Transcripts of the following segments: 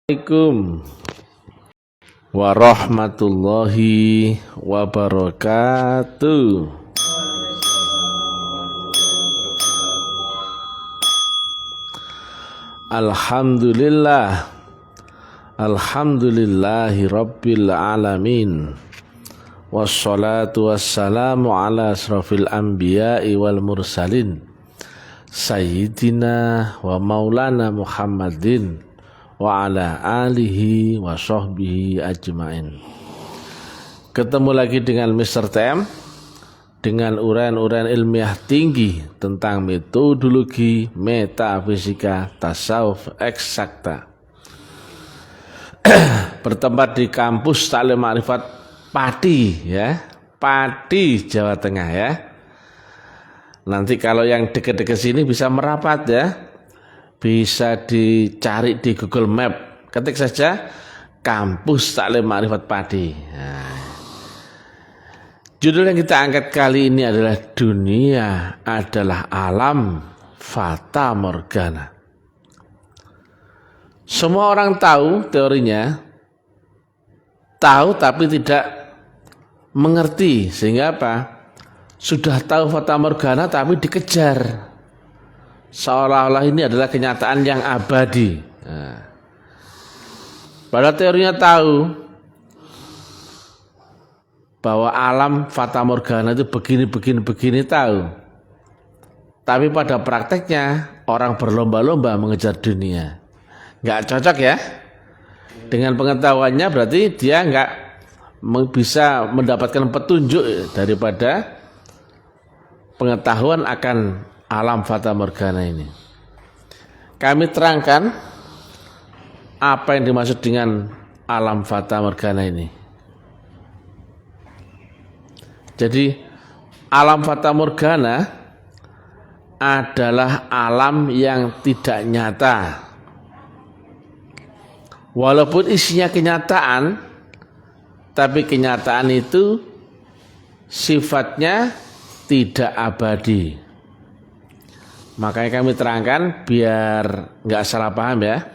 Assalamualaikum warahmatullahi wabarakatuh. Alhamdulillahi rabbil alamin. Wassalatu wassalamu ala asrafil anbiya'i wal mursalin Sayyidina wa maulana Muhammadin wa ala alihi wa sahbihi ajmain. Ketemu lagi dengan Mr. TM dengan uraian-uraian ilmiah tinggi tentang metodologi metafisika tasawuf eksakta. Bertempat di kampus Taklim Ma'rifat Pati, ya, Pati, Jawa Tengah, ya. Nanti kalau yang dekat-dekat sini bisa merapat, ya. Bisa dicari di Google Map, ketik saja kampus Taklim Ma'rifat Pati. Nah, judul yang kita angkat kali ini adalah dunia adalah alam fata morgana. Semua orang tahu teorinya, tahu tapi tidak mengerti, sehingga apa? Sudah tahu fata morgana tapi dikejar. Seolah-olah ini adalah kenyataan yang abadi. Nah, pada teorinya tahu bahwa alam fata morgana itu begini tahu. Tapi pada prakteknya orang berlomba-lomba mengejar dunia. Nggak cocok, ya. Dengan pengetahuannya berarti dia nggak bisa mendapatkan petunjuk daripada pengetahuan akan alam fata morgana ini. Kami terangkan apa yang dimaksud dengan alam fata morgana ini. Jadi alam fata morgana adalah alam yang tidak nyata. Walaupun isinya kenyataan, tapi kenyataan itu sifatnya tidak abadi. Makanya kami terangkan biar nggak salah paham, ya.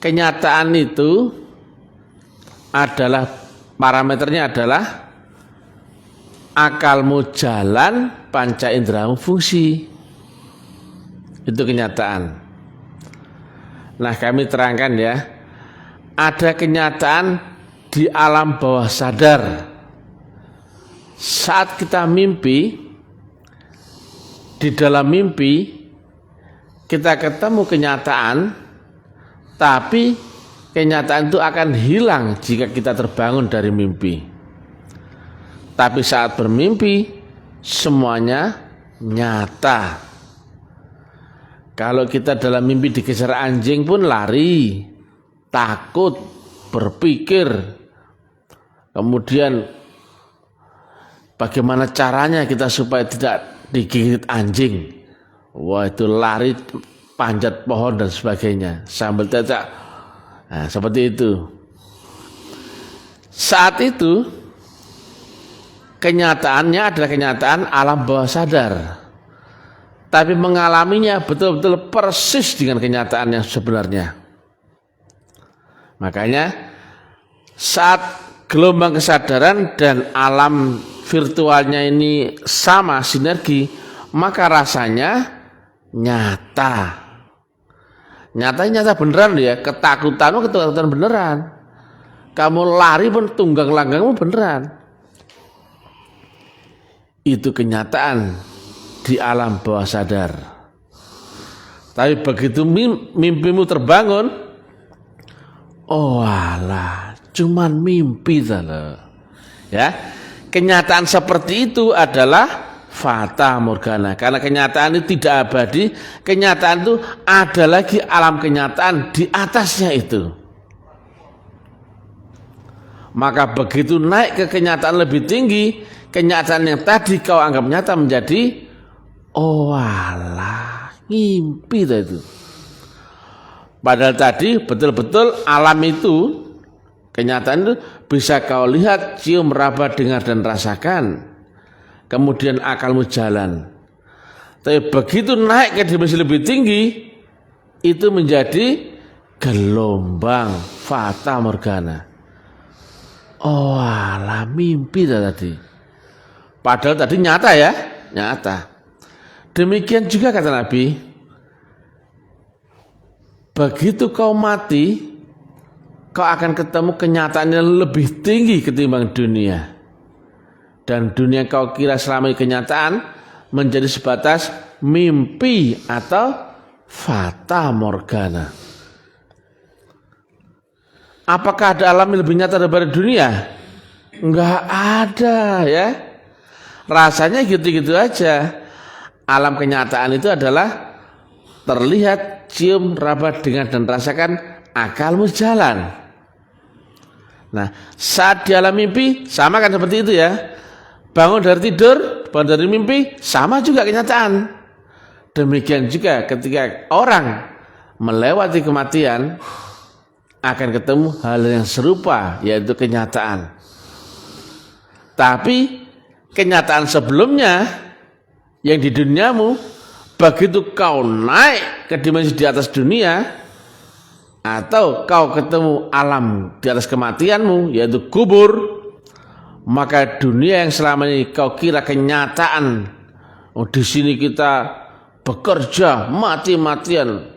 Kenyataan itu adalah parameternya adalah akalmu jalan, panca inderamu fungsi. Itu kenyataan. Nah, kami terangkan, ya. Ada kenyataan di alam bawah sadar. Saat kita mimpi, di dalam mimpi kita ketemu kenyataan, tapi kenyataan itu akan hilang jika kita terbangun dari mimpi. Tapi saat bermimpi semuanya nyata. Kalau kita dalam mimpi dikejar anjing pun lari, takut, berpikir, kemudian bagaimana caranya kita supaya tidak digigit anjing. Wah, itu lari, panjat pohon dan sebagainya sambil tetap. Nah, seperti itu. Saat itu kenyataannya adalah kenyataan alam bawah sadar, tapi mengalaminya betul-betul persis dengan kenyataan yang sebenarnya. Makanya saat gelombang kesadaran dan alam virtualnya ini sama, sinergi, maka rasanya nyata. Nyata beneran, ya. Ketakutanmu ketakutan beneran. Kamu lari pun tunggang langgangmu beneran. Itu kenyataan di alam bawah sadar. Tapi begitu mimpimu terbangun, oh alah, cuman mimpi loh. Ya. Kenyataan seperti itu adalah fata morgana. Karena kenyataan itu tidak abadi, kenyataan itu ada lagi alam kenyataan di atasnya itu. Maka begitu naik ke kenyataan lebih tinggi, kenyataan yang tadi kau anggap nyata menjadi oh alah, ngimpi itu. Padahal tadi betul-betul alam itu, kenyataan itu bisa kau lihat, cium, raba, dengar, dan rasakan. Kemudian akalmu jalan. Tapi begitu naik ke dimensi lebih tinggi, itu menjadi gelombang fata morgana. Oh alah, mimpi tadi. Padahal tadi nyata ya, nyata. Demikian juga kata Nabi, begitu kau mati, kau akan ketemu kenyataan yang lebih tinggi ketimbang dunia. Dan dunia yang kau kira selama ini kenyataan menjadi sebatas mimpi atau fata morgana. Apakah ada alam yang lebih nyata daripada dunia? Enggak ada ya. Rasanya gitu-gitu aja. Alam kenyataan itu adalah terlihat, cium, raba, dengar, dan rasakan, akalmu jalan. Nah, saat di alam mimpi, sama kan seperti itu ya. Bangun dari tidur, bangun dari mimpi, sama juga kenyataan. Demikian juga ketika orang melewati kematian, akan ketemu hal yang serupa, yaitu kenyataan. Tapi, kenyataan sebelumnya, yang di duniamu, begitu kau naik ke dimensi di atas dunia, atau kau ketemu alam di atas kematianmu, yaitu kubur, maka dunia yang selama ini kau kira kenyataan, oh di sini kita bekerja mati-matian,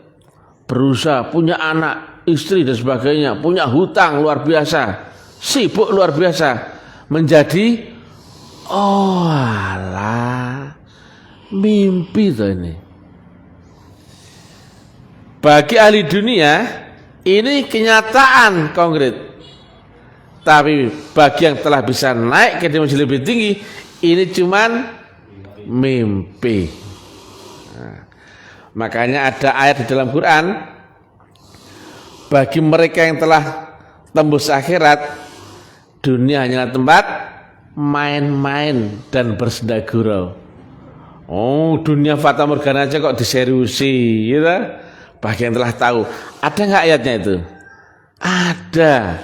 berusaha, punya anak, istri dan sebagainya, punya hutang luar biasa, sibuk luar biasa, menjadi oh alah, mimpi tuh ini. Bagi ahli dunia ini kenyataan konkret. Tapi bagi yang telah bisa naik ke dimensi lebih tinggi, ini cuman mimpi. Nah, makanya ada ayat di dalam Quran, bagi mereka yang telah tembus akhirat, dunia hanyalah tempat main-main dan bersenda gurau. Oh, dunia fata morgana aja kok diseriusi, gitu. Bagi yang telah tahu, ada nggak ayatnya itu? Ada.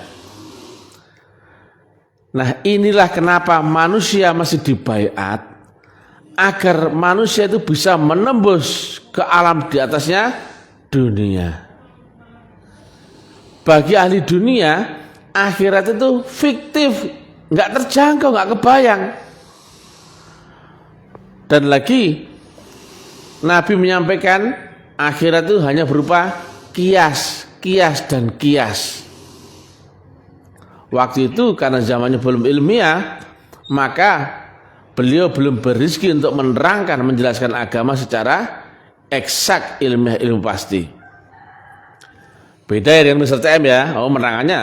Nah, inilah kenapa manusia masih dibaiat, agar manusia itu bisa menembus ke alam di atasnya dunia. Bagi ahli dunia, akhirat itu fiktif, nggak terjangkau, nggak kebayang. Dan lagi Nabi menyampaikan akhirat itu hanya berupa kias, kias dan kias. Waktu itu karena zamannya belum ilmiah, maka beliau belum berizki untuk menerangkan, menjelaskan agama secara eksak, ilmiah, ilmu pasti. Beda ya dengan Mr. TM ya, menerangannya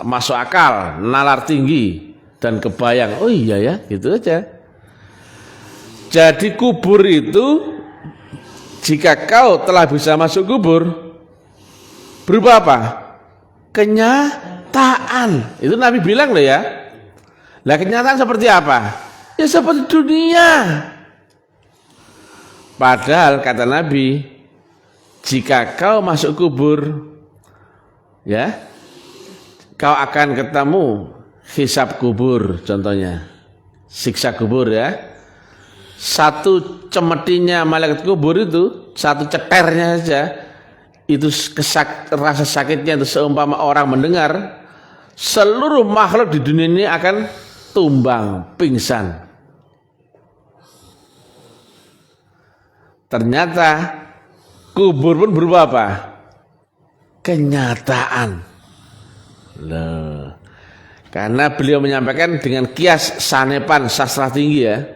masuk akal, nalar tinggi dan kebayang. Oh iya ya, gitu aja. Jadi kubur itu, jika kau telah bisa masuk kubur, berubah apa? Kenyataan. Itu Nabi bilang loh ya. Lah kenyataan seperti apa? Ya seperti dunia. Padahal kata Nabi, jika kau masuk kubur, ya, kau akan ketemu hisab kubur, contohnya siksa kubur ya. Satu cemetinya malaikat kubur itu, satu ceternya saja, itu rasa sakitnya itu seumpama orang mendengar, seluruh makhluk di dunia ini akan tumbang, pingsan. Ternyata kubur pun berubah apa? Kenyataan. Loh. Karena beliau menyampaikan dengan kias sanepan, sastra tinggi ya.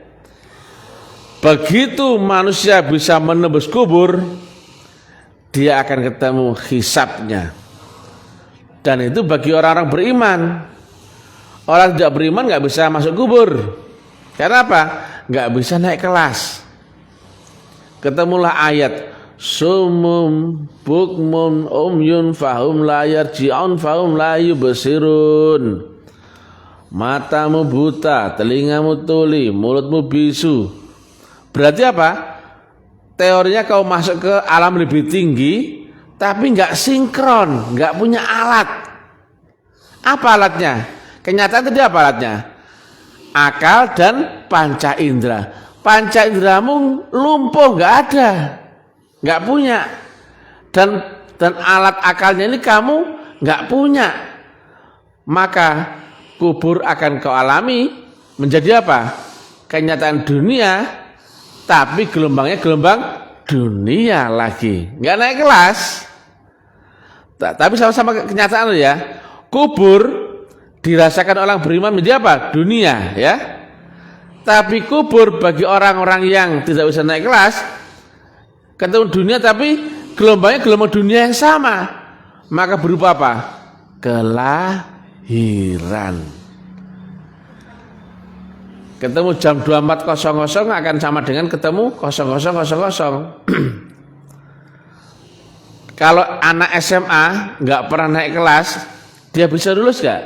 Begitu manusia bisa menembus kubur, dia akan ketemu hisabnya. Dan itu bagi orang-orang beriman. Orang tidak beriman nggak bisa masuk kubur. Karena apa? Nggak bisa naik kelas. Ketemulah ayat sumum bukmun umyun fahum la yarji'un fahum la yubsirun. Matamu buta, telingamu tuli, mulutmu bisu. Berarti apa? Teorinya kau masuk ke alam lebih tinggi, tapi nggak sinkron, nggak punya alat. Apa alatnya? Kenyataan tadi apa alatnya? Akal dan panca indera. Panca inderamu lumpuh, nggak ada, nggak punya. Dan dan alat akalnya ini kamu nggak punya, maka kubur akan kau alami menjadi apa? Kenyataan dunia, tapi gelombangnya gelombang dunia lagi, nggak naik kelas. Tapi sama-sama kenyataan ya. Kubur dirasakan orang beriman menjadi apa? Dunia ya. Tapi kubur bagi orang-orang yang tidak bisa naik kelas, ketemu dunia tapi gelombangnya gelombang dunia yang sama, maka berupa apa? Kelahiran. Ketemu jam 24.00 akan sama dengan ketemu 00.00. Kalau anak SMA nggak pernah naik kelas, dia bisa lulus nggak?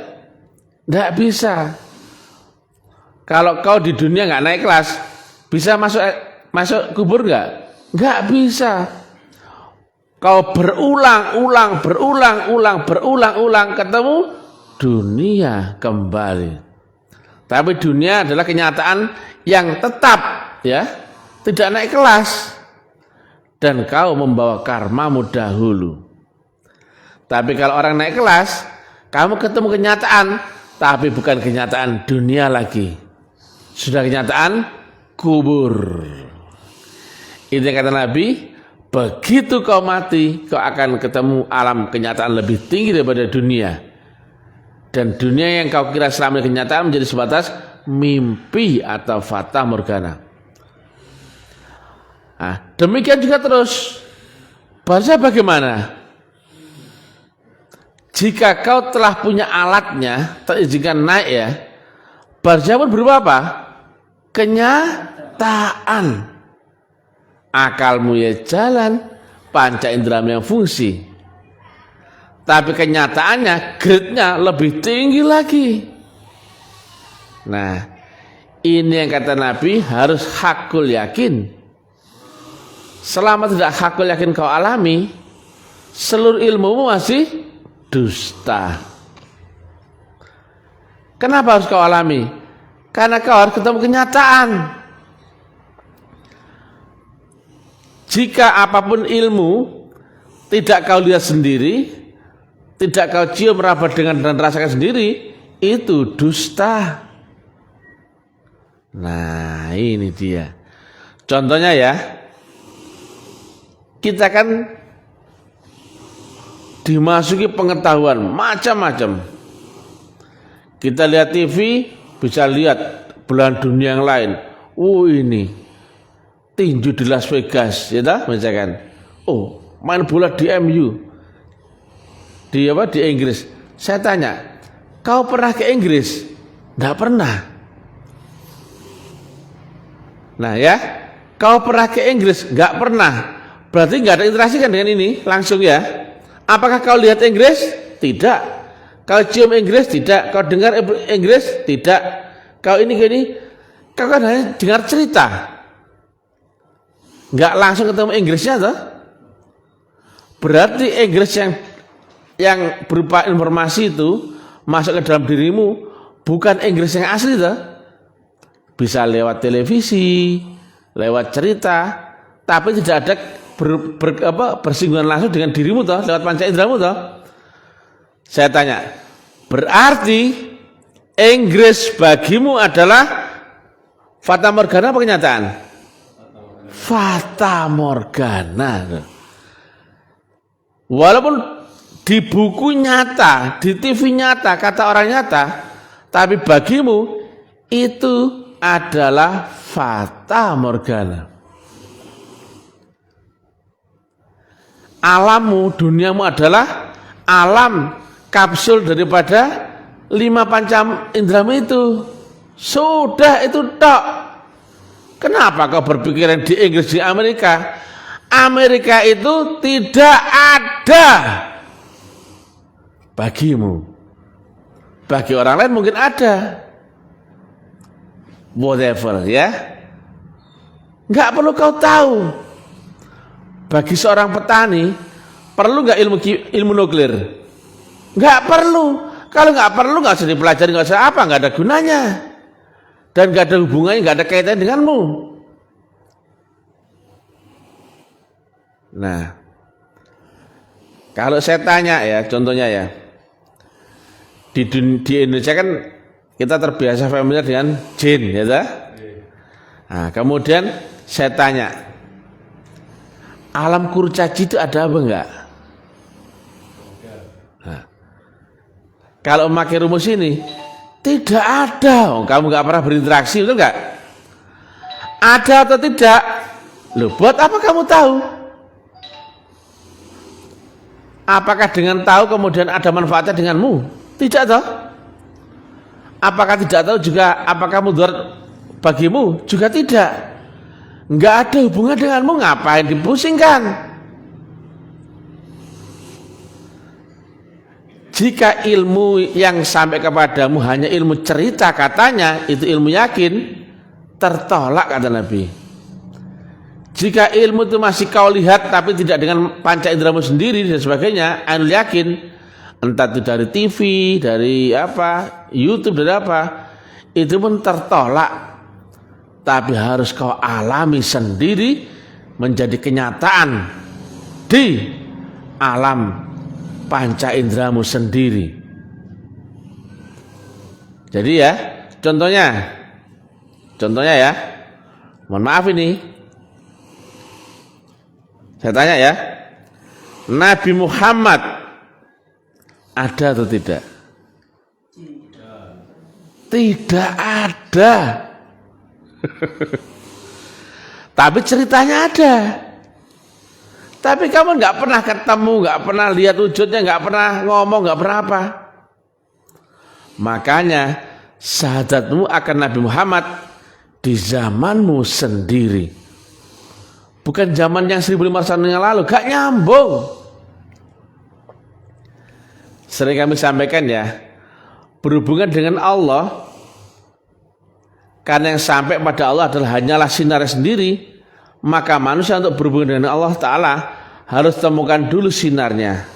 Nggak bisa. Kalau kau di dunia nggak naik kelas, bisa masuk kubur nggak? Nggak bisa. Kau berulang-ulang ketemu dunia kembali. Tapi dunia adalah kenyataan yang tetap, ya, tidak naik kelas. Dan kau membawa karmamu dahulu. Tapi kalau orang naik kelas, kamu ketemu kenyataan, tapi bukan kenyataan dunia lagi. Sudah kenyataan kubur. Itu yang kata Nabi, begitu kau mati, kau akan ketemu alam kenyataan lebih tinggi daripada dunia. Dan dunia yang kau kira selama ini kenyataan menjadi sebatas mimpi atau fata morgana. Nah, demikian juga terus. Barzah bagaimana? Jika kau telah punya alatnya, terizinkan naik ya, barzah pun berupa apa? Kenyataan. Akalmu ya jalan, panca inderamu yang fungsi. Tapi kenyataannya, grade-nya lebih tinggi lagi. Nah, ini yang kata Nabi harus hakul yakin. Selama tidak hakul yakin kau alami, seluruh ilmumu masih dusta. Kenapa harus kau alami? Karena kau harus ketemu kenyataan. Jika apapun ilmu tidak kau lihat sendiri, tidak kau cium, raba dengan dan rasakan sendiri, itu dusta. Nah, ini dia. Contohnya ya, kita kan dimasuki pengetahuan macam-macam. Kita lihat TV, bisa lihat belahan dunia yang lain. Ini tinju di Las Vegas, ya tak? Misalkan, main bola di MU, di Inggris. Saya tanya, kau pernah ke Inggris? Tidak pernah. Nah ya, kau pernah ke Inggris? Nggak pernah. Berarti nggak ada interaksi kan dengan ini langsung ya. Apakah kau lihat Inggris? Tidak. Kau cium Inggris? Tidak. Kau dengar Inggris? Tidak. Kau ini gini, kau kan hanya dengar cerita, nggak langsung ketemu Inggrisnya toh. Berarti Inggris yang berupa informasi itu masuk ke dalam dirimu bukan Inggris yang asli toh. Bisa lewat televisi, lewat cerita, tapi tidak ada bersinggungan langsung dengan dirimu toh, lewat panca inderamu toh. Saya tanya, berarti Inggris bagimu adalah fata morgana apa kenyataan? Fata morgana. Walaupun di buku nyata, di TV nyata, kata orang nyata, tapi bagimu itu adalah fata morgana. Alammu, duniamu adalah alam kapsul daripada 5 panca inderamu itu. Sudah itu tok. Kenapa kau berpikiran di Inggris, di Amerika? Amerika itu tidak ada bagimu. Bagi orang lain mungkin ada. Whatever ya. Nggak perlu kau tahu. Bagi seorang petani, perlu nggak ilmu nuklir? Nggak perlu. Kalau nggak perlu, nggak usah dipelajari, nggak usah apa, nggak ada gunanya. Dan nggak ada hubungannya, nggak ada kaitannya denganmu. Nah, Kalau saya tanya ya, contohnya ya, di Indonesia kan kita terbiasa familiar dengan jin, ya tak? Nah, kemudian saya tanya, alam kurcaci itu ada apa enggak? Nah, kalau memakai rumus ini, tidak ada. Oh, kamu enggak pernah berinteraksi, betul enggak? Ada atau tidak? Loh, buat apa kamu tahu? Apakah dengan tahu kemudian ada manfaatnya denganmu? Tidak tahu. Apakah tidak tahu juga apakah mudarat bagimu? Juga tidak. Enggak ada hubungan denganmu, ngapain dipusingkan? Jika ilmu yang sampai kepadamu hanya ilmu cerita katanya, itu ilmu yakin, tertolak kata Nabi. Jika ilmu itu masih kau lihat tapi tidak dengan panca inderamu sendiri dan sebagainya, ainul yakin, entah itu dari TV, dari apa, YouTube, dari apa, itu pun tertolak. Tapi harus kau alami sendiri menjadi kenyataan di alam panca inderamu sendiri. Jadi ya, contohnya ya, mohon maaf ini, saya tanya ya, Nabi Muhammad ada atau tidak? Tidak ada. Tapi ceritanya ada. Tapi kamu nggak pernah ketemu, nggak pernah lihat wujudnya, nggak pernah ngomong, nggak pernah apa. Makanya syahadatmu akan Nabi Muhammad di zamanmu sendiri. Bukan zaman yang 1500 tahun yang lalu, gak nyambung. Sering kami sampaikan ya, berhubungan dengan Allah, karena yang sampai pada Allah adalah hanyalah sinar sendiri, maka manusia untuk berhubungan dengan Allah Ta'ala harus temukan dulu sinarnya,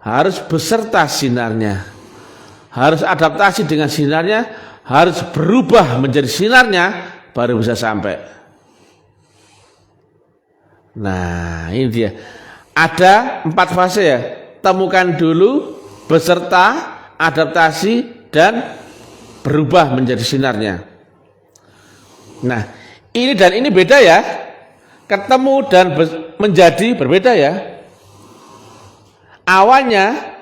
harus beserta sinarnya, harus adaptasi dengan sinarnya, harus berubah menjadi sinarnya, baru bisa sampai. Nah ini dia, ada 4 fase ya, temukan dulu, beserta, adaptasi, dan berubah menjadi sinarnya. Nah ini dan ini beda ya, ketemu dan menjadi berbeda ya. Awalnya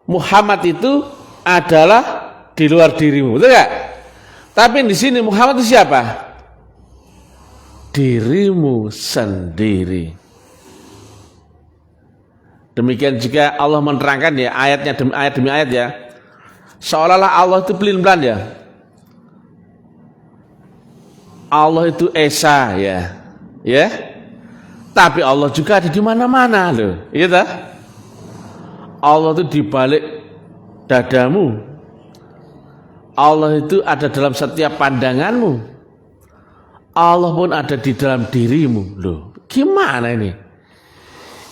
Muhammad itu adalah di luar dirimu, betul gak? Tapi di sini Muhammad itu siapa? Dirimu sendiri. Demikian juga Allah menerangkan ya, ayatnya demi ayat ya, seolah-olah Allah itu pelin-pelan ya. Allah itu esa ya, ya. Tapi Allah juga ada di mana-mana loh, iya tak? Allah itu di balik dadamu. Allah itu ada dalam setiap pandanganmu. Allah pun ada di dalam dirimu. Loh, gimana ini?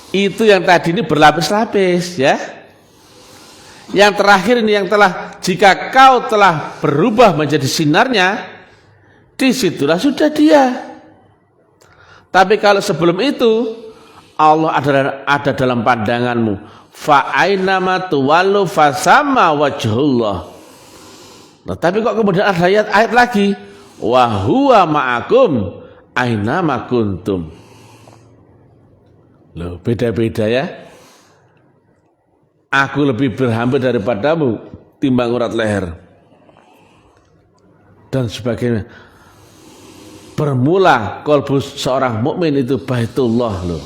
Itu yang tadi ini berlapis-lapis ya. Yang terakhir ini yang telah, jika kau telah berubah menjadi sinarnya, disitulah sudah dia. Tapi kalau sebelum itu, Allah ada dalam pandanganmu. Fa ainama tuwallu fasama wajhullah. Nah, tapi kok kemudian ada ayat lagi, wa huwa ma'akum aina ma kuntum. Loh, beda-beda ya. Aku lebih berhampir daripadamu timbang urat leher. Dan sebagainya. Bermula kolbu seorang mukmin itu Baitullah loh.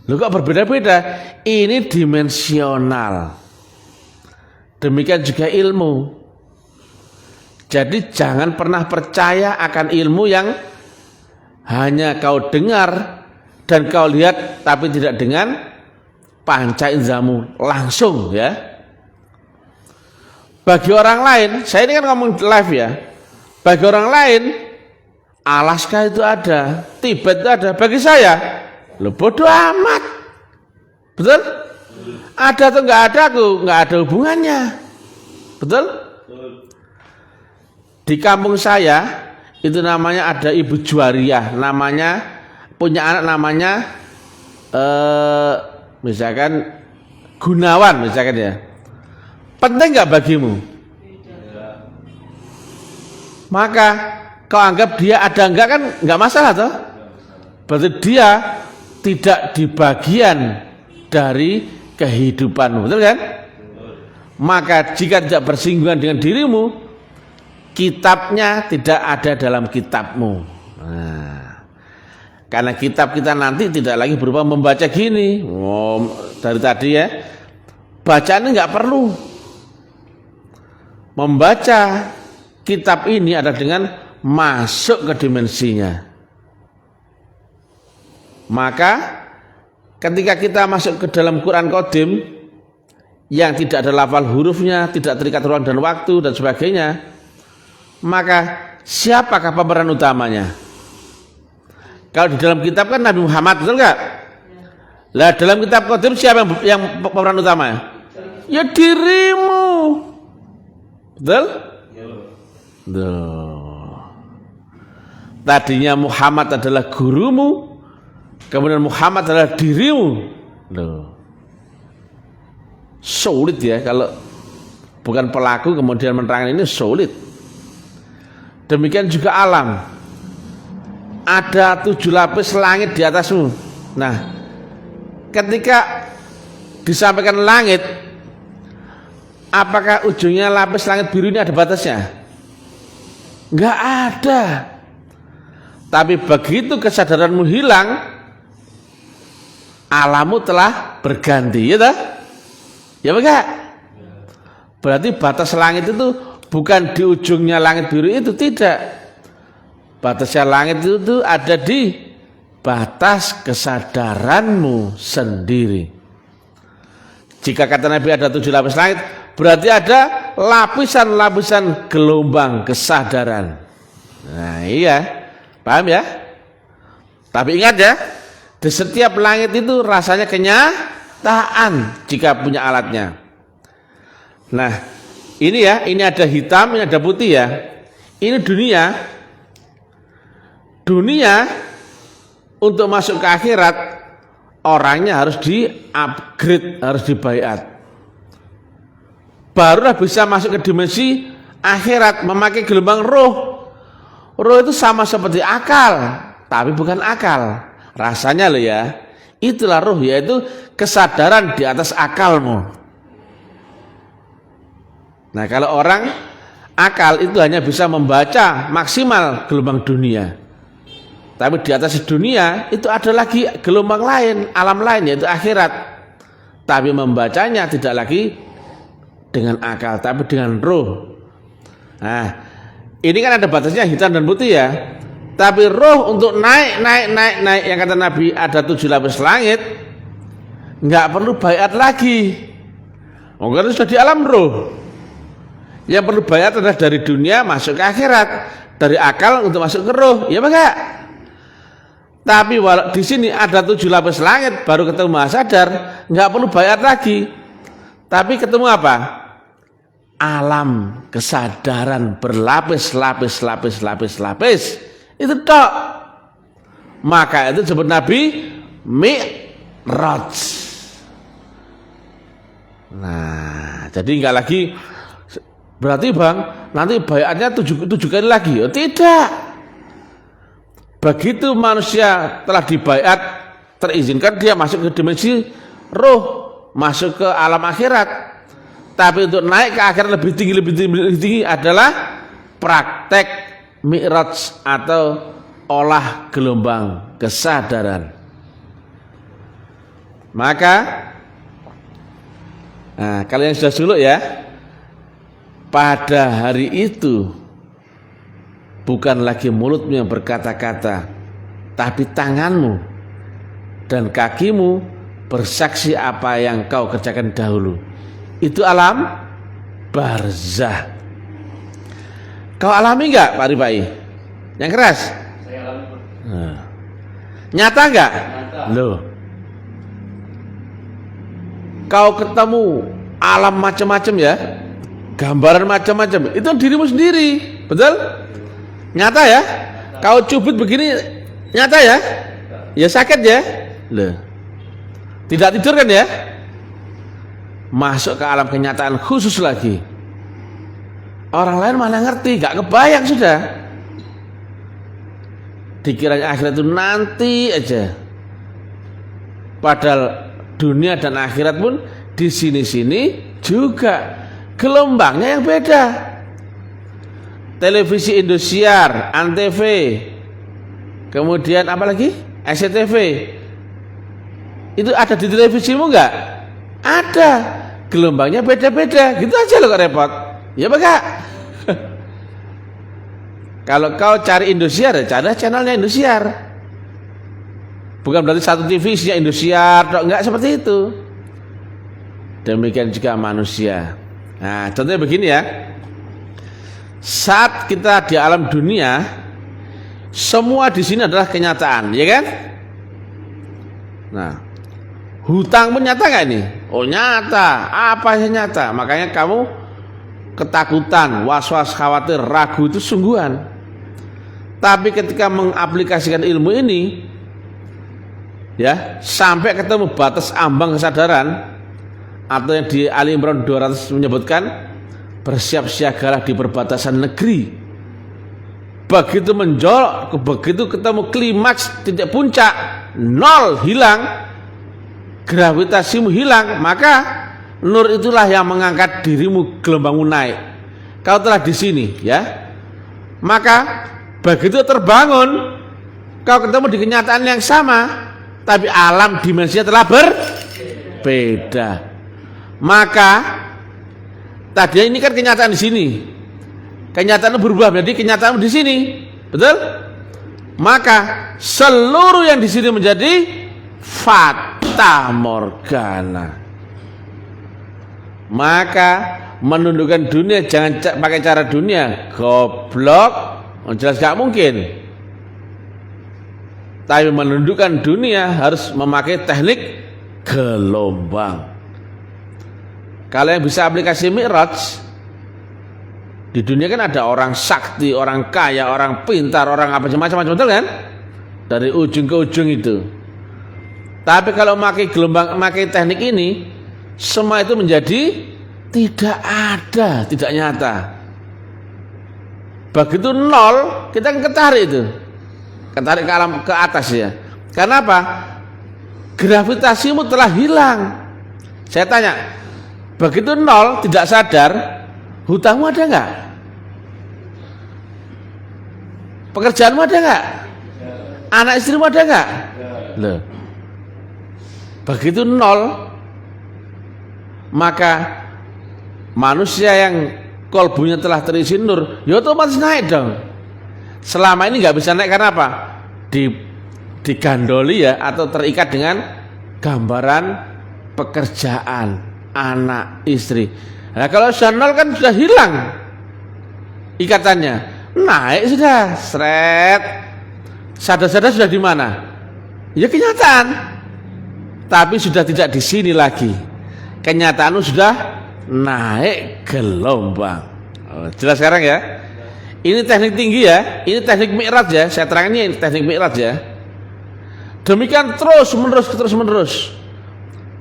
Loh kok berbeda-beda? Ini dimensional. Demikian juga ilmu. Jadi jangan pernah percaya akan ilmu yang hanya kau dengar dan kau lihat tapi tidak dengan panca inderamu langsung ya. Bagi orang lain, saya ini kan ngomong live ya. Bagi orang lain, Alaska itu ada, Tibet itu ada. Bagi saya, lo bodoh amat. Betul? Ada atau nggak ada, aku nggak ada hubungannya. Betul? Di kampung saya itu namanya ada Ibu Juwariah, namanya punya anak namanya misalkan gunawan misalkan ya, penting nggak bagimu? Maka kau anggap dia ada enggak kan nggak masalah toh? Berarti dia tidak di bagian dari kehidupanmu, betul kan? Maka jika tidak bersinggungan dengan dirimu, kitabnya tidak ada dalam kitabmu. Nah, karena kitab kita nanti tidak lagi berupa membaca gini. Dari tadi ya, bacaan nggak perlu. Membaca kitab ini adalah dengan masuk ke dimensinya. Maka ketika kita masuk ke dalam Quran Qadim yang tidak ada lafal hurufnya, tidak terikat ruang dan waktu dan sebagainya, maka siapakah pemeran utamanya? Kalau di dalam kitab kan Nabi Muhammad, betul nggak? Lah dalam kitab Qadim siapa yang pemeran utama? Ya dirimu, betul? Duh. Tadinya Muhammad adalah gurumu, kemudian Muhammad adalah dirimu. Duh. Sulit ya kalau bukan pelaku kemudian menerangkan ini, sulit. Demikian juga alam. Ada 7 lapis langit di atasmu. Nah, ketika disampaikan langit, apakah ujungnya lapis langit biru ini ada batasnya? Enggak ada. Tapi begitu kesadaranmu hilang, alammu telah berganti, ya tak? Ya enggak? Berarti batas langit itu bukan di ujungnya langit biru itu, tidak. Batasnya langit itu ada di batas kesadaranmu sendiri. Jika kata Nabi ada 7 lapis langit, berarti ada lapisan-lapisan gelombang kesadaran. Nah iya, paham ya? Tapi ingat ya, di setiap langit itu rasanya kenyataan jika punya alatnya. Nah ini ya, ini ada hitam, ini ada putih ya. Ini dunia. Dunia untuk masuk ke akhirat, orangnya harus di-upgrade, harus dibaiat. Barulah bisa masuk ke dimensi akhirat memakai gelombang roh. Roh itu sama seperti akal, tapi bukan akal. Rasanya loh ya, itulah roh, yaitu kesadaran di atas akalmu. Nah kalau orang akal itu hanya bisa membaca maksimal gelombang dunia. Tapi di atas dunia itu ada lagi gelombang lain, alam lain, yaitu akhirat. Tapi membacanya tidak lagi dengan akal, tapi dengan roh. Nah, ini kan ada batasnya hitam dan putih ya. Tapi roh untuk naik, yang kata Nabi ada 7 lapis langit, nggak perlu baiat lagi. Karena sudah di alam roh. Yang perlu baiat adalah dari dunia masuk ke akhirat, dari akal untuk masuk ke roh, ya enggak? Tapi di sini ada 7 lapis langit, baru ketemu maha sadar, nggak perlu baiat lagi. Tapi ketemu apa? Alam kesadaran berlapis. Itu tok. Maka itu disebut Nabi Mi'raj. Nah, jadi nggak lagi berarti bang nanti baiatnya 7 kali lagi. Oh, tidak. Begitu manusia telah dibaiat, terizinkan dia masuk ke dimensi roh, masuk ke alam akhirat. Tapi untuk naik ke akhirat lebih tinggi adalah praktek mi'raj atau olah gelombang kesadaran. Maka kalau yang sudah suluk ya, pada hari itu bukan lagi mulutmu yang berkata-kata, tapi tanganmu dan kakimu bersaksi apa yang kau kerjakan dahulu. Itu alam barzah. Kau alami enggak Pak Ripai? Yang keras? Saya alami. Nyata enggak? Nyata. Loh. Kau ketemu alam macam-macam ya, gambaran macam-macam, itu dirimu sendiri, betul? Nyata ya? Kau cubit begini nyata ya? Ya sakit ya? Loh. Tidak tidur kan ya? masuk ke alam kenyataan khusus lagi. Orang lain mana ngerti, gak kebayang sudah. Dikiranya akhirat itu nanti aja. Padahal dunia dan akhirat pun di sini-sini juga gelombangnya yang beda. Televisi Indosiar, Antv, kemudian apa lagi? SCTV. Itu ada di televisimu enggak? Ada. Gelombangnya beda-beda. Gitu aja loh kok repot. Ya Pak. Kalau kau cari Indosiar, cari channelnya Indosiar. Bukan berarti satu TV isinya Indosiar, enggak seperti itu. Demikian juga manusia. Nah, contohnya begini ya. Saat kita di alam dunia, semua di sini adalah kenyataan, ya kan? Nah, hutang pun nyata nggak ini? Oh nyata, apa yang nyata? Makanya kamu ketakutan, was-was, khawatir, ragu itu sungguhan. Tapi ketika mengaplikasikan ilmu ini, ya sampai ketemu batas ambang kesadaran, atau yang di Ali Imran 200 menyebutkan bersiap siagalah di perbatasan negeri. Begitu menjolok, begitu ketemu klimaks titik puncak, nol hilang, gravitasimu hilang, maka nur itulah yang mengangkat dirimu, gelombangmu naik. Kau telah di sini, ya. Maka begitu terbangun, kau ketemu di kenyataan yang sama, tapi alam dimensinya telah berbeda. Maka tadinya ini kan kenyataan di sini, kenyataan berubah menjadi kenyataan di sini, betul? Maka seluruh yang di sini menjadi fata morgana. Maka menundukkan dunia jangan pakai cara dunia, goblok, jelas gak mungkin. Tapi menundukkan dunia harus memakai teknik gelombang. Kalau yang bisa aplikasi Mi'raj, di dunia kan ada orang sakti, orang kaya, orang pintar, orang apa macam-macam, betul kan? Dari ujung ke ujung itu. Tapi kalau memakai gelombang, memakai teknik ini, semua itu menjadi tidak ada, tidak nyata. Begitu nol, kita kan ketarik itu, ketarik ke alam ke atas ya. Karena apa? Gravitasimu telah hilang. Saya tanya, begitu nol, tidak sadar, hutangmu ada nggak? Pekerjaanmu ada nggak? Anak istrimu ada nggak? Loh. Begitu nol, maka manusia yang kolbunya telah terisi nur, ya otomatis naik dong. Selama ini nggak bisa naik karena apa? Digandoli ya, atau terikat dengan gambaran pekerjaan, anak, istri. Nah kalau sudah nol kan sudah hilang ikatannya, naik sudah, seret. Sadar-sadar sudah di mana? Ya kenyataan. Tapi sudah tidak di sini lagi. Kenyataanmu sudah naik gelombang. Oh, jelas sekarang ya? Ini teknik tinggi ya, ini teknik Mi'raj ya. Saya terangkan ini teknik Mi'raj ya. Demikian terus menerus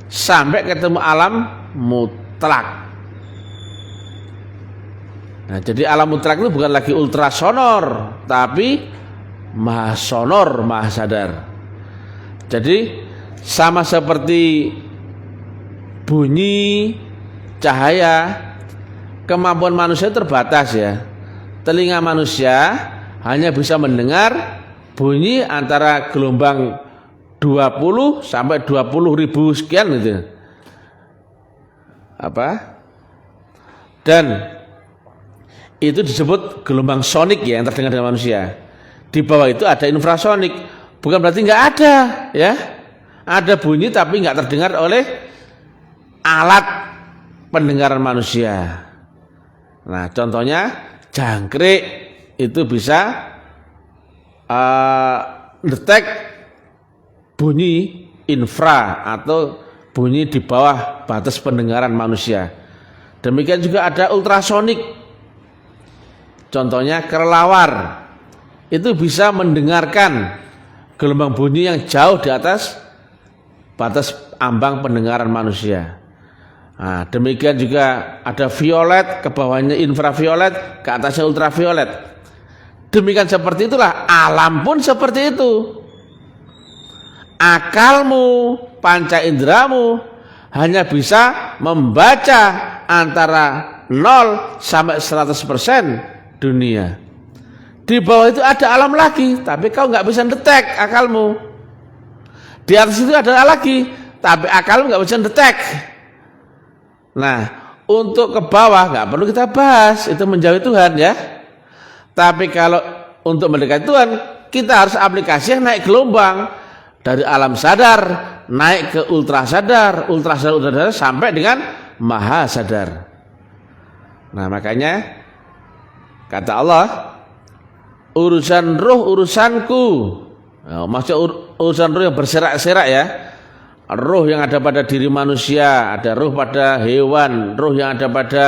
sampai ketemu alam mutlak. Nah, jadi alam mutlak itu bukan lagi ultrasonor, tapi maha sonor, maha sadar. Jadi sama seperti bunyi, cahaya, kemampuan manusia terbatas ya. Telinga manusia hanya bisa mendengar bunyi antara gelombang 20 sampai 20.000 sekian gitu. Apa? Dan itu disebut gelombang sonik ya, yang terdengar dengan manusia. Di bawah itu ada infrasonik. Bukan berarti nggak ada ya. Ada bunyi tapi nggak terdengar oleh alat pendengaran manusia. Nah, contohnya jangkrik itu bisa detek bunyi infra atau bunyi di bawah batas pendengaran manusia. Demikian juga ada ultrasonik. Contohnya kelelawar itu bisa mendengarkan gelombang bunyi yang jauh di atas batas ambang pendengaran manusia. Nah, demikian juga ada violet, ke bawahnya infraviolet, ke atasnya ultraviolet. Demikian seperti itulah alam pun seperti itu. Akalmu, panca inderamu hanya bisa membaca antara 0 sampai 100% dunia. Di bawah itu ada alam lagi, tapi kau nggak bisa detek akalmu. Di atas itu ada lagi, tapi akalmu nggak bisa detek. Nah, untuk ke bawah nggak perlu kita bahas, itu menjauhi Tuhan ya. Tapi kalau untuk mendekati Tuhan, kita harus aplikasi yang naik gelombang dari alam sadar naik ke ultra sadar sampai dengan maha sadar. Nah, makanya kata Allah, urusan roh urusanku. Nah, maksudnya urusan roh yang berserak-serak ya. Roh yang ada pada diri manusia, ada roh pada hewan, roh yang ada pada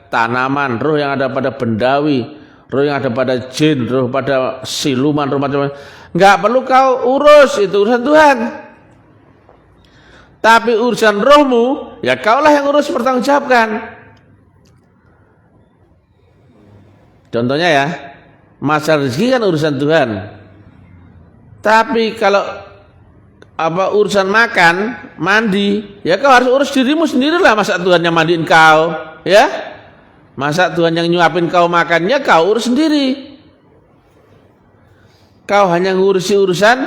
tanaman, roh yang ada pada bendawi, roh yang ada pada jin, roh pada siluman, roh macam-macam. Enggak perlu kau urus, itu urusan Tuhan. Tapi urusan rohmu, ya kaulah yang urus, pertanggungjawabkan. Contohnya ya, masalah rezeki kan urusan Tuhan. Tapi kalau urusan makan, mandi, ya kau harus urus dirimu sendirilah. Masa Tuhan yang mandiin kau, ya? Masa Tuhan yang nyuapin kau makannya, kau urus sendiri. Kau hanya ngurusi urusan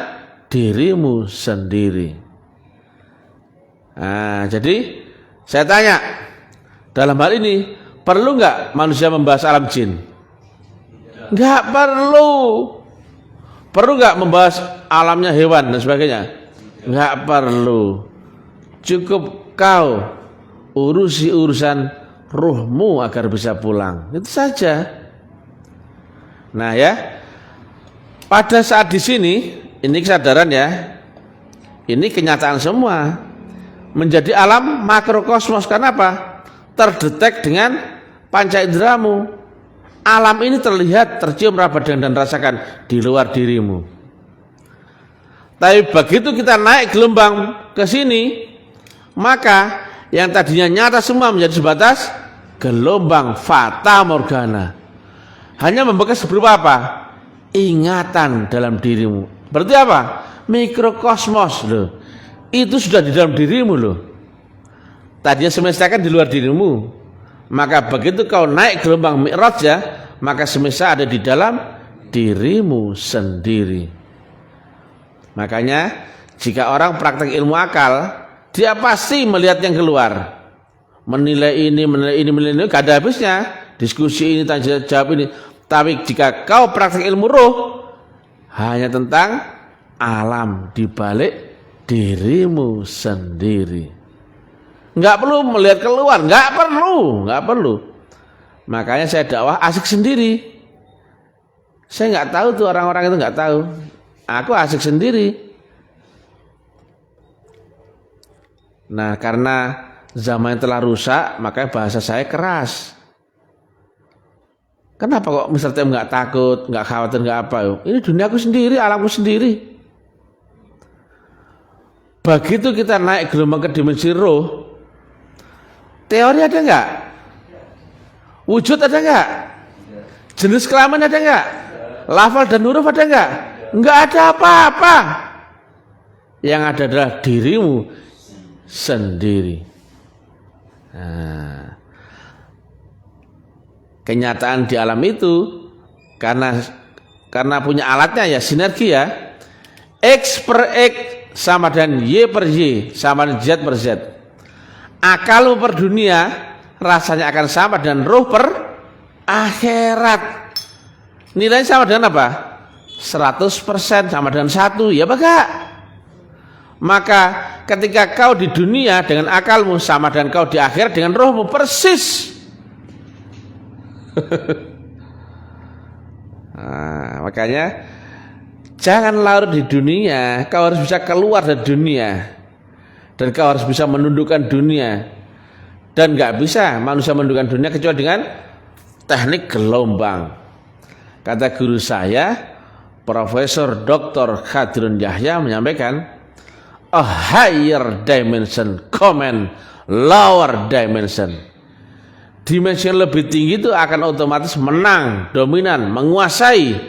dirimu sendiri. Nah, jadi saya tanya, dalam hal ini perlu nggak manusia membahas alam jin? Nggak perlu. Perlu nggak membahas alamnya hewan dan sebagainya? Nggak perlu. Cukup kau urusi urusan ruhmu agar bisa pulang. Itu saja. Nah ya, pada saat di sini, ini kesadaran ya, ini kenyataan semua. Menjadi alam makrokosmos. Karena apa? Terdetek dengan panca inderamu. Alam ini terlihat, tercium, raba dan rasakan di luar dirimu. Tapi begitu kita naik gelombang ke sini, maka yang tadinya nyata semua menjadi sebatas gelombang fata morgana. Hanya membekas berupa apa? Ingatan dalam dirimu. Berarti apa? Mikrokosmos loh. Itu sudah di dalam dirimu loh. Tadinya semesta kan di luar dirimu. Maka begitu kau naik gelombang mi'raj ya, maka semesta ada di dalam dirimu sendiri. Makanya jika orang praktek ilmu akal, dia pasti melihat yang keluar, menilai ini, gak ada habisnya. Diskusi ini, tanya jawab ini. Tapi jika kau praktek ilmu roh, hanya tentang alam di balik dirimu sendiri. Nggak perlu melihat keluar, nggak perlu. Makanya saya dakwah asik sendiri. Saya nggak tahu tuh orang-orang itu nggak tahu. Aku asik sendiri. Nah, karena zaman yang telah rusak, makanya bahasa saya keras. Kenapa kok Mr. Tim nggak takut, nggak khawatir, nggak apa? Ini duniaku sendiri, alamku sendiri. Begitu kita naik gelombang ke dimensi roh, teori ada nggak? Wujud ada nggak? Jenis kelamin ada nggak? Lafal dan huruf ada nggak? Nggak ada apa-apa. Yang ada adalah dirimu sendiri. Nah, kenyataan di alam itu karena punya alatnya ya sinergi ya. X per X sama dengan Y per Y sama dengan Z per Z. Akalmu per dunia rasanya akan sama dengan roh per akhirat. Nilainya sama dengan apa? 100% sama dengan 1, ya enggak? Maka ketika kau di dunia dengan akalmu sama dengan kau di akhirat dengan rohmu persis. Nah, makanya jangan larut di dunia, kau harus bisa keluar dari dunia. Dan kau harus bisa menundukkan dunia. Dan gak bisa manusia menundukkan dunia kecuali dengan teknik gelombang. Kata guru saya, Profesor Dr. Khadirun Yahya menyampaikan, a higher dimension command lower dimension. Dimensi yang lebih tinggi itu akan otomatis menang, dominan, menguasai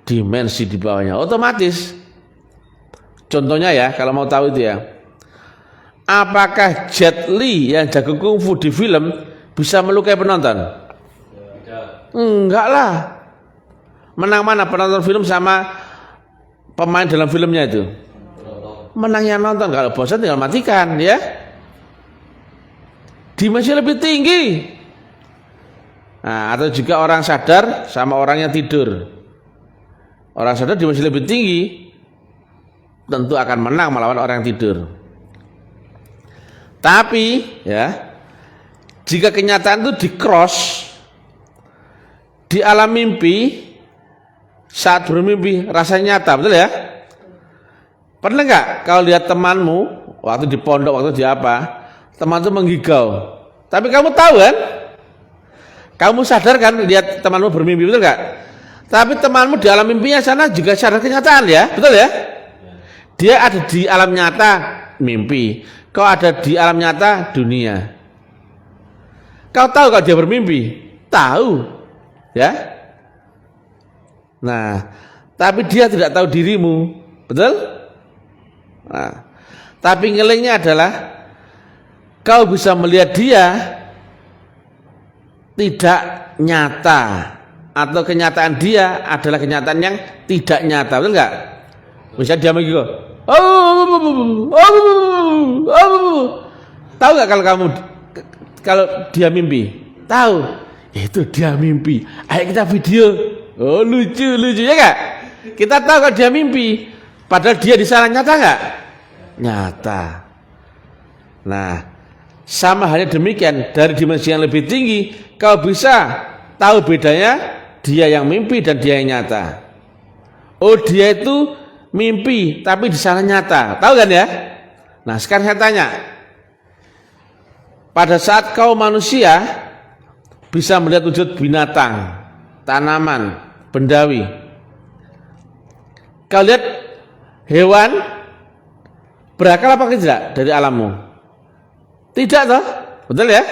dimensi di bawahnya. Otomatis. Contohnya ya, kalau mau tahu itu ya. Apakah Jet Li yang jago kungfu di film bisa melukai penonton? Enggak lah. Menang mana penonton film sama pemain dalam filmnya itu? Menangnya nonton. Kalau bosan tinggal matikan ya. Dimensi lebih tinggi. Nah, atau juga orang sadar sama orang yang tidur. Orang sadar dimensi lebih tinggi, tentu akan menang melawan orang yang tidur. Tapi ya, jika kenyataan itu di-cross di alam mimpi, saat bermimpi rasanya nyata, betul ya? Pernah nggak kalau lihat temanmu waktu di pondok, waktu di apa, teman itu menggigau, tapi kamu tahu kan? Kamu sadar kan lihat temanmu bermimpi, betul nggak? Tapi temanmu di alam mimpinya sana juga sadar kenyataan ya, betul ya? Dia ada di alam nyata mimpi, kau ada di alam nyata dunia. Kau tahu kalau dia bermimpi? Tahu, ya? Nah, tapi dia tidak tahu dirimu, betul? Nah, tapi ngelingnya adalah kau bisa melihat dia tidak nyata, atau kenyataan dia adalah kenyataan yang tidak nyata, betul nggak? Bisa dia begitu. Tahu nggak kalau dia mimpi? Tahu. Itu dia mimpi. Ayo kita video. Oh lucu ya nggak? Kita tahu kalau dia mimpi. Padahal dia di sana nyata nggak? Nyata. Nah, sama halnya demikian dari dimensi yang lebih tinggi, kau bisa tahu bedanya dia yang mimpi dan dia yang nyata. Oh dia itu mimpi tapi di sana nyata, tahu kan ya? Nah sekarang saya tanya, pada saat kau manusia bisa melihat wujud binatang, tanaman, bendawi, kau lihat hewan berakal apa tidak dari alammu? Tidak toh, betul ya?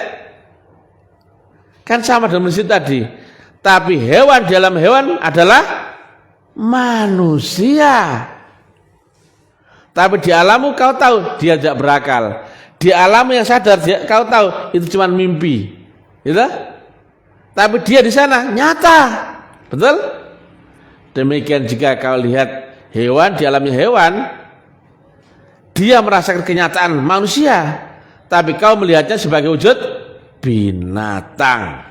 Kan sama dengan situ tadi. Tapi hewan di alam hewan adalah manusia. Tapi di alammu kau tahu dia tidak berakal. Di alammu yang sadar kau tahu itu cuma mimpi. Gitu? Tapi dia di sana nyata. Betul? Demikian jika kau lihat hewan di alamnya hewan, dia merasakan kenyataan manusia, tapi kau melihatnya sebagai wujud binatang.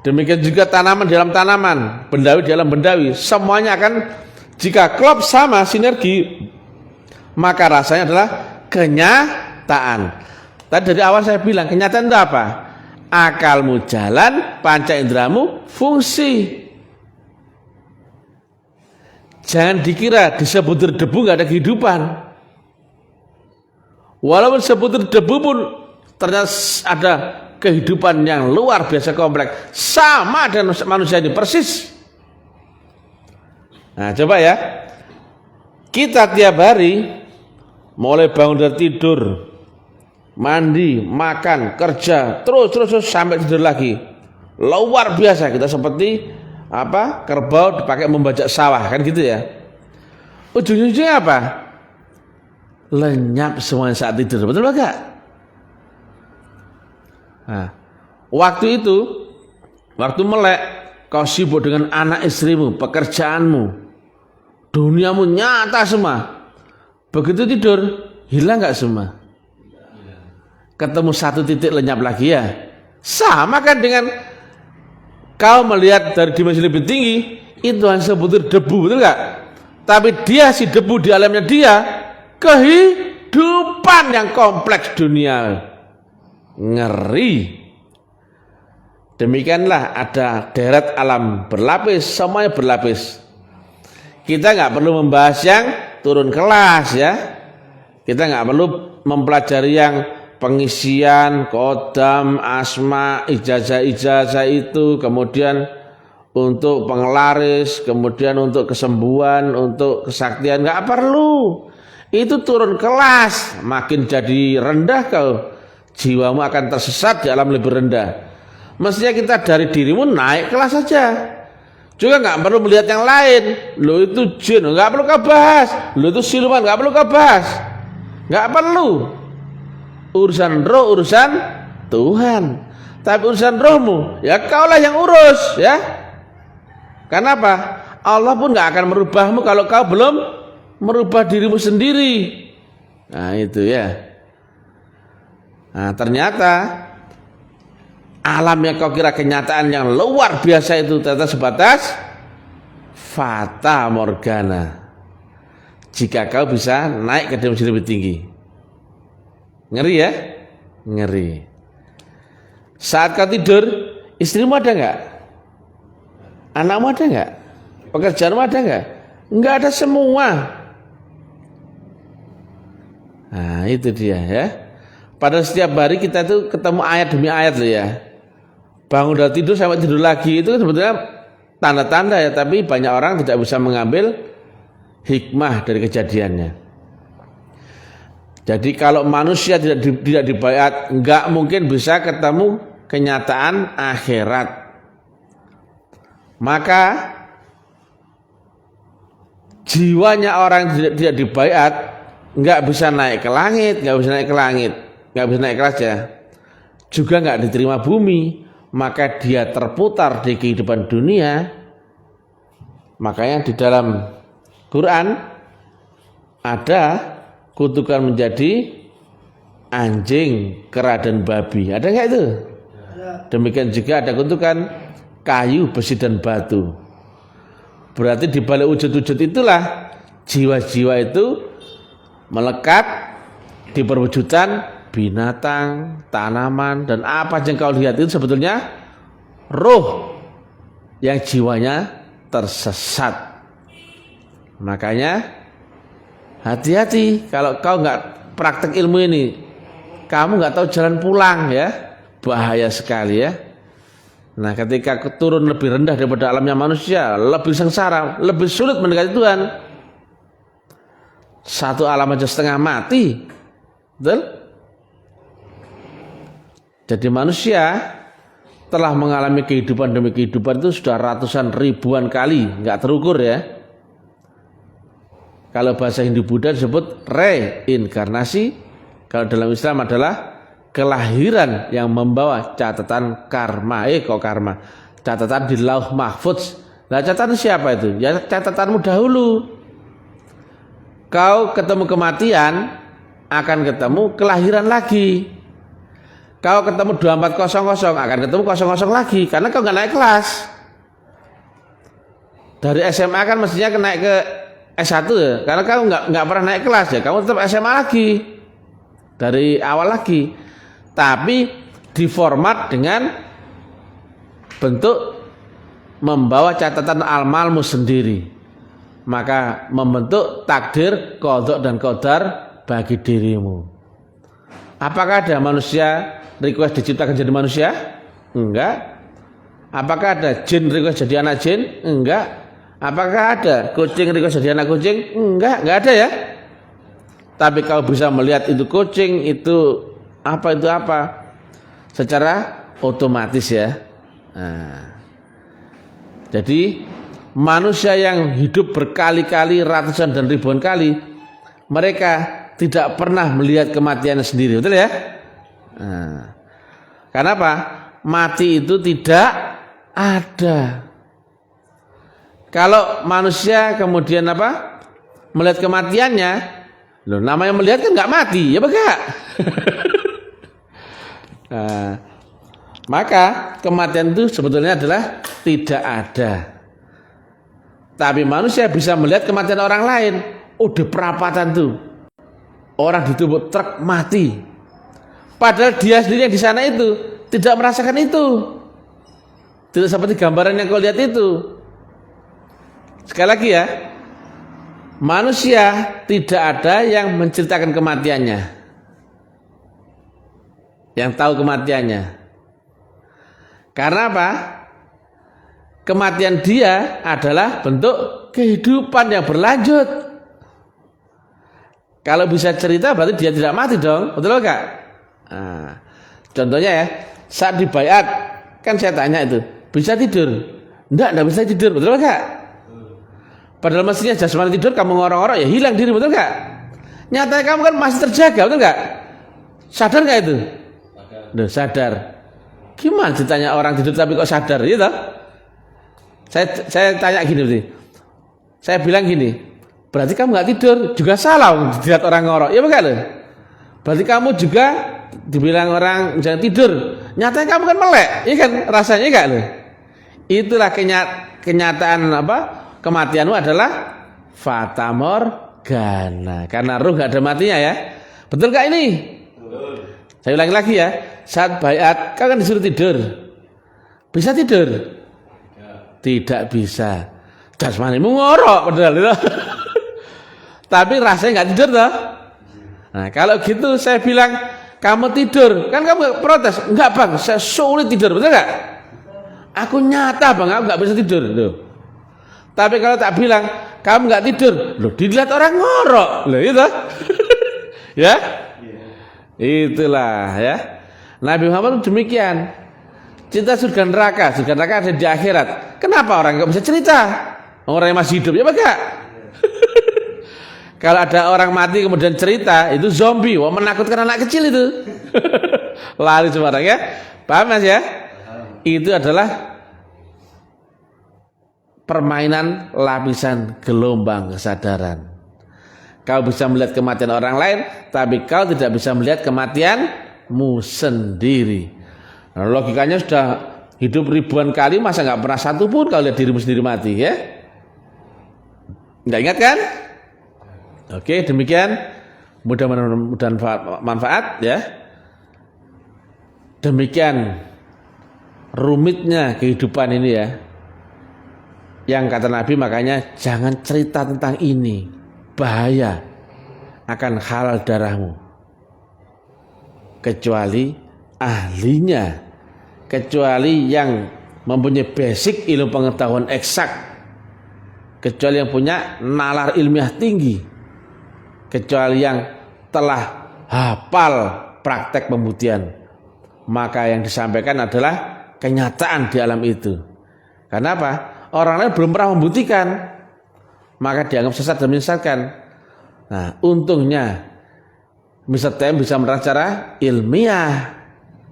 Demikian juga tanaman di dalam tanaman, bendawi di dalam bendawi, semuanya akan jika klop sama sinergi, maka rasanya adalah kenyataan. Tadi dari awal saya bilang kenyataan itu apa? Akalmu jalan, panca inderamu fungsi. Jangan dikira di sebutir debu nggak ada kehidupan. Walaupun sebutir debu pun ternyata ada kehidupan yang luar biasa kompleks, sama dengan manusia ini persis. Nah coba ya, kita tiap hari mulai bangun dari tidur, mandi, makan, kerja, terus sampai tidur lagi, luar biasa. Kita seperti apa, kerbau dipakai membajak sawah, kan gitu ya. Ujung-ujungnya apa? Lenyap semuanya saat tidur, betul enggak? Nah, waktu itu, waktu melek, kau sibuk dengan anak istrimu, pekerjaanmu, duniamu nyata semua. Begitu tidur, hilang nggak semua? Ketemu satu titik lenyap lagi ya. Sama kan dengan kau melihat dari dimensi lebih tinggi, itu hanya sebutir debu, betul nggak? Tapi dia si debu di alamnya dia, kehidupan yang kompleks dunia. Ngeri. Demikianlah ada deret alam berlapis, semuanya berlapis. Kita nggak perlu membahas yang turun kelas ya. Kita nggak perlu mempelajari yang pengisian, kodam, asma, ijazah itu, kemudian untuk penglaris, kemudian untuk kesembuhan, untuk kesaktian, nggak perlu. itu turun kelas, makin jadi rendah kau, jiwamu akan tersesat di alam lebih rendah. Mestinya kita dari dirimu naik kelas saja. Juga nggak perlu melihat yang lain. Lo itu jin, nggak perlu kau bahas. Lo itu siluman, nggak perlu kau bahas. Nggak perlu. Urusan roh, urusan Tuhan. Tapi urusan rohmu, ya kaulah yang urus, ya. Kenapa? Allah pun nggak akan merubahmu kalau kau belum merubah dirimu sendiri. Nah itu ya. Nah ternyata alam yang kau kira kenyataan yang luar biasa itu ternyata sebatas fata morgana. Jika kau bisa naik ke dimensi lebih tinggi. Ngeri ya? Ngeri. Saat kau tidur, istrimu ada enggak? Anakmu ada enggak? Pekerjaanmu ada enggak? Enggak ada semua. Nah itu dia ya. Pada setiap hari kita tuh ketemu ayat demi ayat loh ya. Bangun dari tidur sampai tidur lagi itu sebetulnya tanda-tanda ya, tapi banyak orang tidak bisa mengambil hikmah dari kejadiannya. Jadi kalau manusia tidak dibaiat, enggak mungkin bisa ketemu kenyataan akhirat. Maka jiwanya orang tidak dibaiat enggak bisa naik ke langit, enggak bisa naik ke langit, enggak bisa naik kelas ya. Juga enggak diterima bumi. Maka dia terputar di kehidupan dunia. Makanya di dalam Quran ada kutukan menjadi anjing, kera dan babi. Ada enggak itu? Demikian juga ada kutukan kayu, besi dan batu. Berarti di balik wujud-wujud itulah jiwa-jiwa itu melekat di perwujudan binatang, tanaman, dan apa yang kau lihat itu sebetulnya roh yang jiwanya tersesat. Makanya hati-hati kalau kau nggak praktek ilmu ini, kamu nggak tahu jalan pulang ya, bahaya sekali ya. Nah ketika turun lebih rendah daripada alamnya manusia, lebih sengsara, lebih sulit mendekati Tuhan. Satu alam aja setengah mati, betul? Jadi manusia telah mengalami kehidupan demi kehidupan itu sudah ratusan ribuan kali, nggak terukur ya. Kalau bahasa Hindu Buddha disebut reinkarnasi, kalau dalam Islam adalah kelahiran yang membawa catatan karma. Karma? Catatan di Lauh Mahfudz. Nah catatan siapa itu? Ya catatanmu dahulu. Kau ketemu kematian, akan ketemu kelahiran lagi. Kau ketemu 2400 akan ketemu 00 lagi karena kau nggak naik kelas. Dari SMA kan mestinya naik ke S1 ya, karena kau nggak pernah naik kelas ya, kamu tetap SMA lagi dari awal lagi, tapi diformat dengan bentuk membawa catatan amalmu sendiri, maka membentuk takdir, qadha dan qadar bagi dirimu. Apakah ada manusia request diciptakan jadi manusia? Enggak. Apakah ada jin request jadi anak jin? Enggak. Apakah ada kucing request jadi anak kucing? Enggak ada ya. Tapi kalau bisa melihat itu kucing, itu apa secara otomatis ya. Nah, jadi manusia yang hidup berkali-kali, ratusan dan ribuan kali, mereka tidak pernah melihat kematiannya sendiri, betul ya? Nah, kenapa? Mati itu tidak ada. Kalau manusia kemudian melihat kematiannya, loh namanya melihat kan nggak mati, ya enggak? Nah, maka kematian itu sebetulnya adalah tidak ada. Tapi manusia bisa melihat kematian orang lain. Di perapatan tuh orang ditumbuk truk mati. Padahal dia sendiri yang di sana itu tidak merasakan itu. Tidak seperti gambaran yang kau lihat itu. Sekali lagi ya, manusia tidak ada yang menceritakan kematiannya, yang tahu kematiannya. Karena apa? Kematian dia adalah bentuk kehidupan yang berlanjut. Kalau bisa cerita berarti dia tidak mati dong, betul enggak? Nah, contohnya ya, saat dibaiat kan saya tanya itu, bisa tidur? Enggak bisa tidur, betul enggak? Padahal mestinya jasmani tidur, kamu ngorok-ngorok ya hilang diri, betul enggak? Nyatanya kamu kan masih terjaga, betul enggak? Sadar enggak itu? Sadar. Gimana ditanya orang tidur tapi kok sadar, gitu? Saya tanya gini berarti. Saya bilang gini, berarti kamu nggak tidur, juga salah dilihat orang ngorok, ya bukan? Berarti kamu juga dibilang orang jangan tidur, nyatanya kamu kan melek, iya kan rasanya enggak loh. Itulah kenyataan apa? Kematianmu adalah fata morgana, karena ruh nggak ada matinya ya. Betul nggak ini? Betul. Saya ulangi lagi ya, saat baiat kau kan disuruh tidur, bisa tidur? Tidak bisa. Jasmanimu ngorok padahal itu. Tapi rasanya nggak tidur toh. Nah, kalau gitu saya bilang kamu tidur, kan kamu protes, enggak bang, saya sulit tidur, betul nggak? Aku nyata bang, aku nggak bisa tidur, tuh. Tapi kalau tak bilang kamu nggak tidur, loh dilihat orang ngorok, loh itu, ya, itulah ya. Nabi Muhammad demikian. Cinta surga neraka ada di akhirat. Kenapa orang nggak bisa cerita? Orang yang masih hidup, ya enggak? Kalau ada orang mati kemudian cerita, itu zombie, wah menakutkan anak kecil itu. Lari semua orang ya. Paham Mas ya? Itu adalah permainan lapisan gelombang kesadaran. Kau bisa melihat kematian orang lain, tapi kau tidak bisa melihat kematianmu sendiri. Nah, logikanya sudah hidup ribuan kali, masa nggak pernah satu pun kau lihat dirimu sendiri mati ya? Nggak ingat kan? Oke, demikian. Mudah-mudahan manfaat ya. Demikian rumitnya kehidupan ini ya. Yang kata Nabi, makanya jangan cerita tentang ini, bahaya akan halal darahmu, kecuali ahlinya, kecuali yang mempunyai basic ilmu pengetahuan eksak, kecuali yang punya nalar ilmiah tinggi, kecuali yang telah hafal praktek pembuktian. Maka yang disampaikan adalah kenyataan di alam itu. Karena apa? Orang lain belum pernah membuktikan, maka dianggap sesat dan menyesatkan. Nah, untungnya Mr. TM bisa menerang secara ilmiah,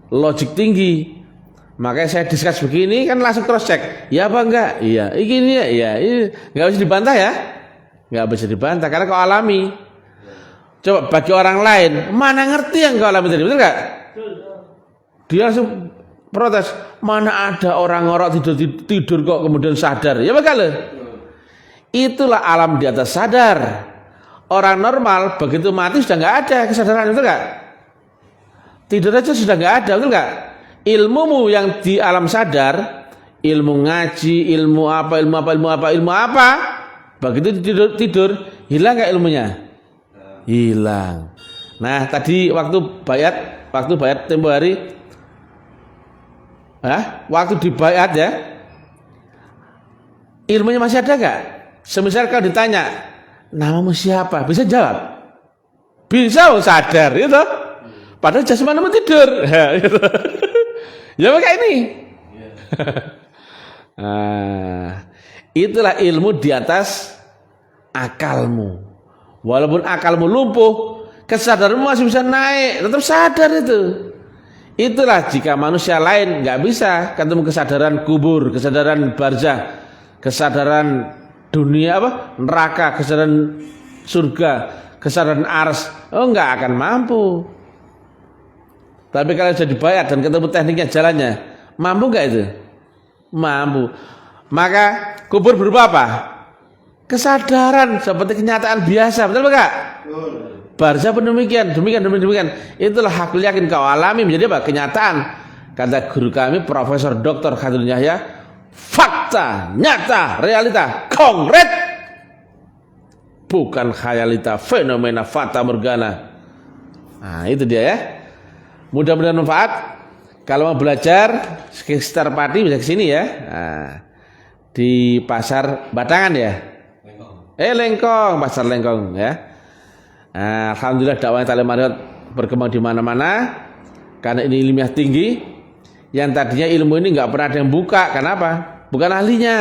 logik tinggi. Makanya saya diskus begini kan langsung cross check. Ya apa enggak? Iya. Ini ya, iya. Ini enggak bisa dibantah ya. Enggak bisa dibantah karena kau alami. Coba bagi orang lain, mana ngerti yang kau alami tadi, betul enggak? Dia langsung protes. Mana ada orang ngorok tidur kok kemudian sadar? Ya bakal. Itulah alam di atas sadar. Orang normal begitu mati sudah enggak ada kesadaran, betul enggak? Tidur aja sudah nggak ada, betul nggak? Ilmumu yang di alam sadar, ilmu ngaji, ilmu apa, begitu tidur hilang nggak ilmunya? Hilang. Nah tadi waktu bayat tempo hari, waktu dibayat ya, ilmunya masih ada nggak? Semisal kau ditanya, namamu siapa? Bisa jawab? Bisa, sadar, itu. Padahal jasmanimu tidur. Ya pakai ini. Nah, itulah ilmu di atas akalmu. Walaupun akalmu lumpuh, kesadaranmu masih bisa naik, tetap sadar itu. Itulah jika manusia lain nggak bisa ketemu kesadaran kubur, kesadaran barzah, kesadaran dunia neraka, kesadaran surga, kesadaran ars, nggak akan mampu. Tapi kalau sudah dibayar dan ketemu tekniknya jalannya, mampu nggak itu? Mampu. Maka kubur berupa apa? Kesadaran seperti kenyataan biasa, betul enggak? Barzah pun demikian. Itulah hakul yakin kau alami menjadi apa? Kenyataan. Kata guru kami Profesor Dr. Khairul Yahya, fakta, nyata, realita, konkret, bukan khayalita, fenomena fata morgana. Nah itu dia ya. Mudah-mudahan manfaat. Kalau mau belajar sekitar Pati bisa ke sini ya. Nah, di pasar Batangan ya. Lengkong, pasar Lengkong ya. Nah, alhamdulillah dakwah Ta'lim Ma'rifat berkembang di mana-mana karena ini ilmiah tinggi. Yang tadinya ilmu ini nggak pernah ada yang buka, kenapa? Bukan ahlinya.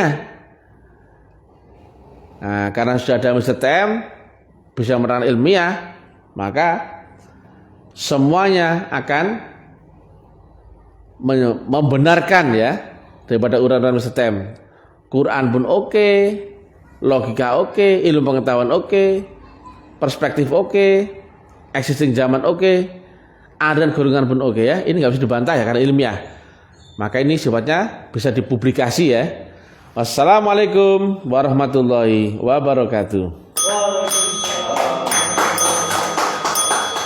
Nah, karena sudah ada Mr. Tem bisa menerangkan ilmiah, maka semuanya akan membenarkan ya daripada uraian Mr. Tem. Quran pun oke, logika oke, ilmu pengetahuan oke, perspektif oke, existing zaman oke, aliran golongan pun oke ya. Ini nggak bisa dibantah ya karena ilmiah. Maka ini sifatnya bisa dipublikasi ya. Wassalamualaikum warahmatullahi wabarakatuh.